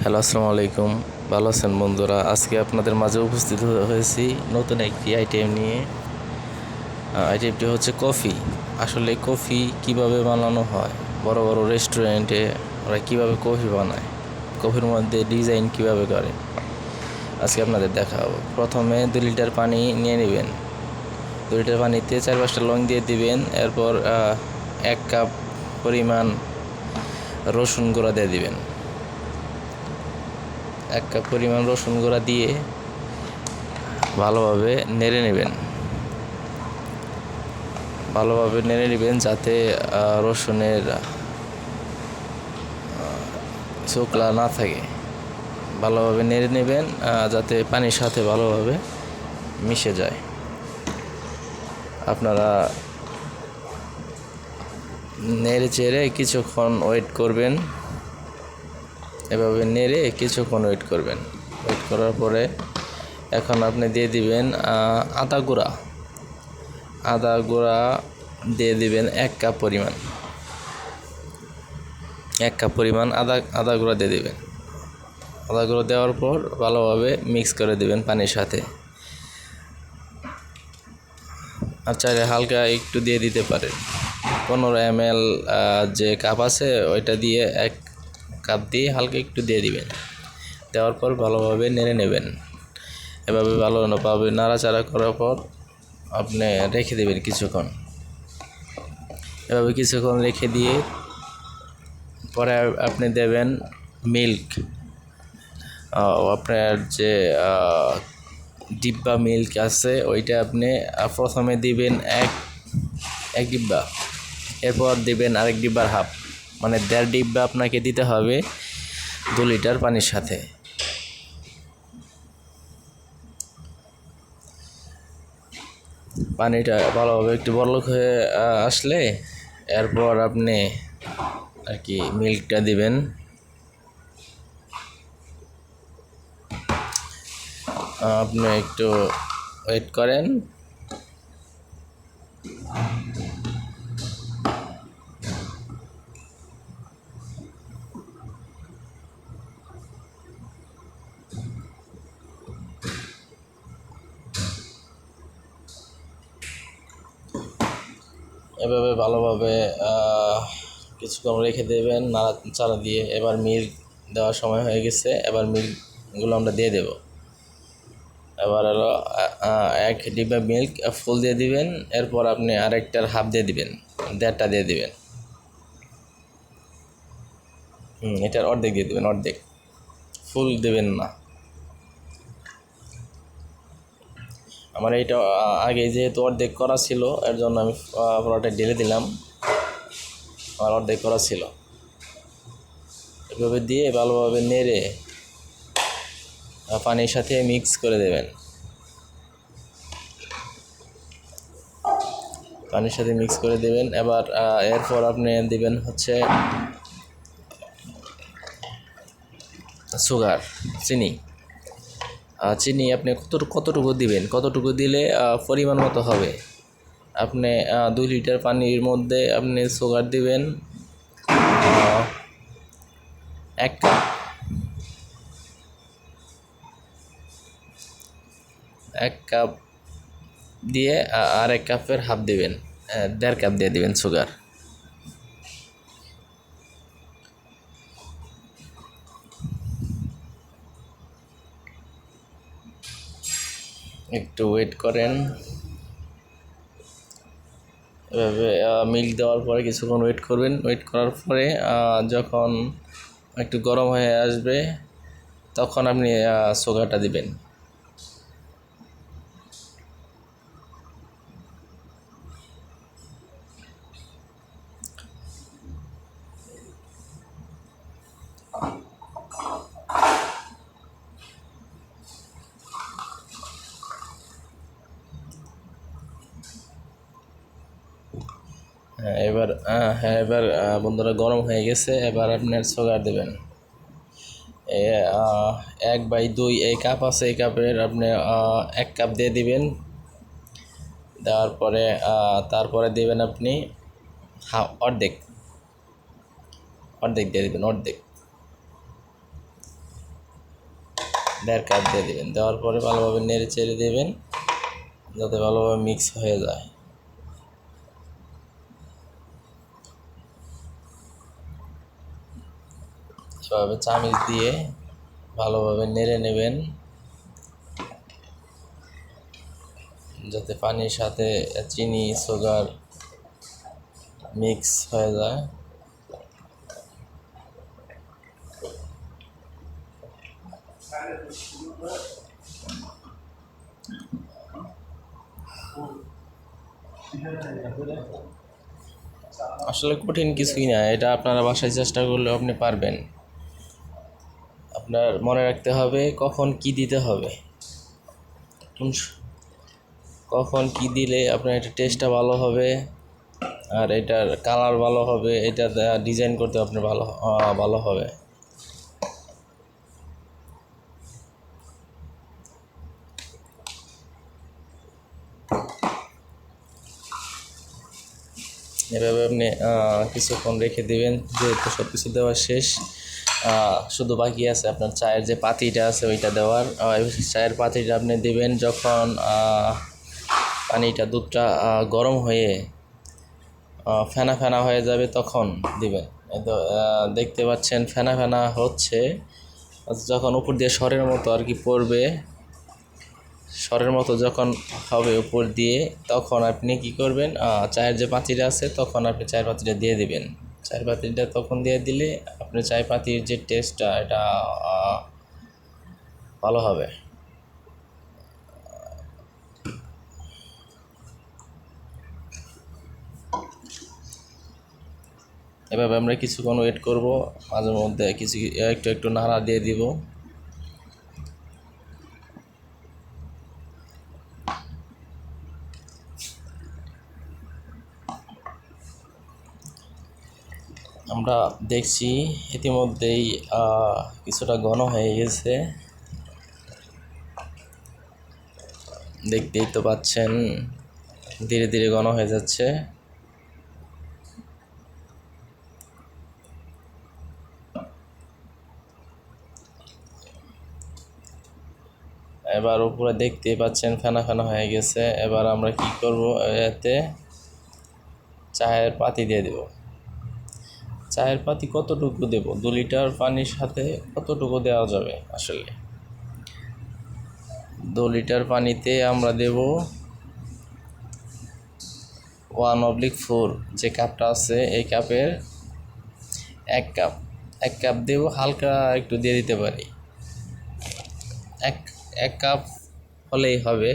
Hello, আসসালামু আলাইকুম। ভালো আছেন বন্ধুরা? আজকে আপনাদের মাঝে উপস্থিত হয়েছি নতুন একটি আইটেম নিয়ে। আইটেমটি হচ্ছে কফি। আসলে কফি কিভাবে বানানো হয়, বড় বড় রেস্টুরেন্টে ওরা কিভাবে কফি বানায়, কফির মধ্যে ডিজাইন কিভাবে করে, আজকে আপনাদের দেখাবো। প্রথমে 2 লিটার পানি নিয়ে নেবেন। 2 লিটার পানিতে 4-5টা লং দিয়ে দিবেন। এরপর 1 কাপ পরিমাণ রসুন গুঁড়া দিয়ে দিবেন। 1 কাপ পরিমাণ রসুন গুঁড়া দিয়ে ভালোভাবে নেড়ে নেবেন যাতে রসুনের চোকলা না থাকে। ভালোভাবে নেড়ে নেবেন যাতে পানির সাথে ভালোভাবে মিশে যায়। আপনারা নেড়ে চেড়ে কিছুক্ষণ ওয়েট করবেন। এভাবে নেড়ে কিছুক্ষণ ওয়েট করবেন। ওয়েট করার পরে এখন আপনি দিয়ে দিবেন আদা গুঁড়া দিয়ে দিবেন 1 কাপ পরিমাণ। 1 কাপ পরিমাণ আদা গুঁড়া দিয়ে দিবেন। আদা গুঁড়ো দেওয়ার পর ভালোভাবে মিক্স করে দিবেন পানির সাথে। আর চাইলে হালকা একটু দিয়ে দিতে পারেন। 15 ml যে কাপ আছে ওইটা দিয়ে 1 কাপ দিয়ে হালকা একটু দিয়ে দিবেন। দেওয়ার পর ভালোভাবে নেড়ে নেবেন। এভাবে ভালোভাবে নাড়াচাড়া করার পর আপনি রেখে দেবেন কিছুক্ষণ। এভাবে কিছুক্ষণ রেখে দিয়ে পরে আপনি দেবেন মিল্ক। আপনার যে ডিব্বা মিল্ক আছে ওইটা আপনি প্রথমে দিবেন এক ডিব্বা। এরপর দিবেন আরেক ডিব্বার হাফ, মানে 1.5 ডিব্বা আপনাকে দিতে হবে 2 লিটার পানির সাথে। পানিটা ভালোভাবে একটু বলক হয়ে আসলে এরপর আপনি আর কি মিল্কটা দিবেন। আপনি একটু ওয়েট করেন। এভাবে ভালোভাবে কিছুক্ষণ রেখে দেবেন নাড়াচাড়া দিয়ে। এবার মিল্ক দেওয়ার সময় হয়ে গেছে। এবার মিল্কগুলো আমরা দিয়ে দেব। এবার হলো 1 ডিব্বা মিল্ক ফুল দিয়ে দিবেন। এরপর আপনি আরেকটার হাফ দিয়ে দিবেন, 1.5টা দিয়ে দিবেন। এটার অর্ধেক দিয়ে দিবেন, অর্ধেক, ফুল দেবেন না। আমার এইটা আগে যেহেতু অর্ধেক করা ছিল এর জন্য আমি পুরোটা ঢেলে দিলাম। আমার অর্ধেক করা ছিল। এভাবে দিয়ে ভালোভাবে নেড়ে পানির সাথে মিক্স করে দেবেন। পানির সাথে মিক্স করে দেবেন। এবার এরপর আপনি দিবেন হচ্ছে সুগার, চিনি আপনি কতটুকু দিবেন, কতটুকু দিলে পরিমাণ মতো হবে। আপনি 2 লিটার পানির মধ্যে আপনি সুগার দিবেন 1 কাপ। 1 কাপ দিয়ে আর 1 কাপের হাফ দিবেন, 1.5 কাপ দিয়ে দিবেন সুগার। একটু ওয়েট করেন। এভাবে মিল্ক দেওয়ার পরে কিছুক্ষণ ওয়েট করবেন। ওয়েট করার পরে যখন একটু গরম হয়ে আসবে তখন আপনি সুগারটা দিবেন। এবার বন্ধুরা গরম হয়ে গেছে। এবার আপনার সুগার দেবেন। 1/2 এই কাপ আছে, এই কাপের আপনি 1 কাপ দিয়ে দিবেন। দেওয়ার পরে তারপরে দিবেন আপনি অর্ধেক দিয়ে দিবেন, অর্ধেক। 1.5 কাপ দিয়ে দেবেন। দেওয়ার পরে ভালোভাবে নেড়ে চেড়ে দেবেন যাতে ভালোভাবে মিক্স হয়ে যায়। এভাবে চামচ দিয়ে ভালোভাবে নেড়ে নেবেন যাতে পানির সাথে চিনি সুগার মিক্স হয়ে যায়। আসলে কঠিন কিছুই না, এটা আপনারা বাসায় চেষ্টা করলে আপনি পারবেন। আপনার মনে রাখতে হবে কখন কি দিতে হবে, কখন কি দিলে আপনার এটা টেস্টটা ভালো হবে আর এটার কালার ভালো হবে, এটা ডিজাইন করতে আপনার ভালো হবে। এভাবে আপনি কিছুক্ষণ রেখে দেবেন। যেহেতু সব কিছু দেওয়া শেষ, শুধু বাকি আছে আপনার চায়ের যে পাতিটা আছে ওইটা দেওয়ার। চায়ের পাতিটা আপনি দিবেন যখন পানিটা দুধটা গরম হয়ে ফেনা ফেনা হয়ে যাবে তখন দিবেন। তো দেখতে পাচ্ছেন ফেনা ফেনা হচ্ছে, যখন উপর দিয়ে সরের মতো আর কি পড়বে, সরের মতো যখন হবে উপর দিয়ে, তখন আপনি কি করবেন, চায়ের যে পাতিটা আছে তখন আপনি চায়ের পাতিটা দিয়ে দিবেন। চায়ের পাতিটা তখন দিয়ে দিলে আপনি চায়ের পাতির যে টেস্টটা এটা ভালো হবে। এভাবে আমরা কিছুক্ষণ ওয়েট করব, মাঝে মধ্যে কিছু একটু নাড়া দিয়ে দিব। আমরা দেখছি ইতিমধ্যেই কিছুটা ঘন হয়ে গেছে, দেখতেই তো পাচ্ছেন ধীরে ধীরে ঘন হয়ে যাচ্ছে। এবার উপরে দেখতেই পাচ্ছেন ফেনা ফেনা হয়ে গেছে। এবার আমরা কি করব, এতে চায়ের পাতি দিয়ে দেব। চায়ের পাতি কতটুকু দেব, 2 লিটার পানির সাথে কতটুকু দেওয়া যাবে? আসলে 2 লিটার পানিতে আমরা দেব 1/4, যে কাপটা আছে এই কাপের 1 কাপ দেব। হালকা একটু দিয়ে দিতে পারি, এক কাপ হলেই হবে।